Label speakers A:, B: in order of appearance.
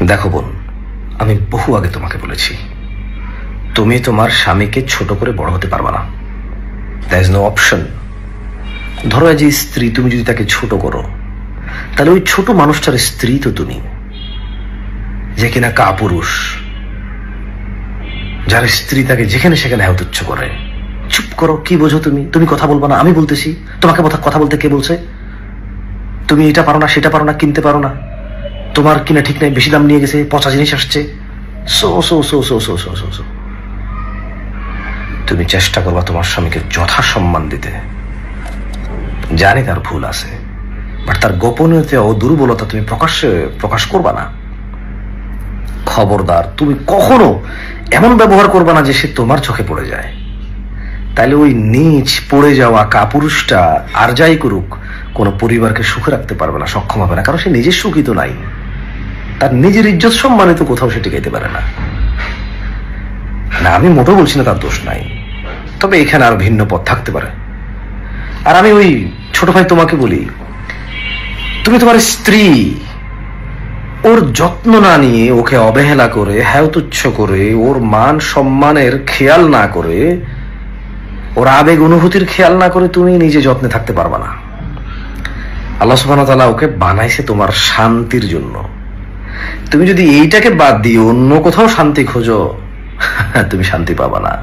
A: দেখো বোন, আমি বহু আগে তোমাকে বলেছি, তুমি তোমার স্বামীকে ছোট করে বড় হতে পারবা না। There is no option. ধরো যে স্ত্রী, তুমি যদি তাকে ছোট করো, তাহলে ওই ছোট মানুষটার স্ত্রী তো তুমি, যে কিনা কাপুরুষ, যার স্ত্রী তাকে যেখানে সেখানে হেয়তুচ্ছ করে। চুপ করো, কি বোঝো তুমি? তুমি কথা বলবা না? আমি বলতেছি। তোমাকে কথা বলতে কে বলছে? তুমি এটা পারো না, সেটা পারো না, কিনতে পারো না, তোমার কিনা ঠিক নাই, বেশি দাম নিয়ে গেছে, পচা জিনিস আসছে। So so so so so so so so তুমি চেষ্টা করবা তোমার স্বামীকে যথাসম্মান দিতে। জানি তার ভুল আছে, বাট তার গোপনীয়তা ও দুর্বলতা তুমি প্রকাশ করবা না। খবরদার, তুমি কখনো এমন ব্যবহার করবা না যে সে তোমার চোখে পড়ে যায়। তাইলে ওই নিচ পড়ে যাওয়া কাপুরুষটা আর যাই করুক, কোন পরিবারকে সুখে রাখতে পারবে না, সক্ষম হবে না, কারণ সে নিজের সুখী তো নাই। তার নিজের ইজ্জত সম্মানিত কোথাও সে টিকাইতে পারে না। না, আমি মোটেও বলছি না তার দোষ নাই, তবে এখানে আর ভিন্ন পথ থাকতে পারে। আর আমি ওই ছোট ভাই তোমাকে বলি, তুমি তোমার স্ত্রী ওর যত্ন না নিয়ে, ওকে অবহেলা করে, হেয়তুচ্ছ করে, ওর মান সম্মানের খেয়াল না করে, ওর আবেগ অনুভূতির খেয়াল না করে তুমি নিজে যত্নে থাকতে পারবা না। আল্লাহ সুবহানাহু ওয়া তাআলা ওকে বানাইছে তোমার শান্তির জন্য। তুমি যদি এইটাকে বাদ দিয়ে অন্য কোথাও শান্তি খোঁজো, তুমি শান্তি পাবা না।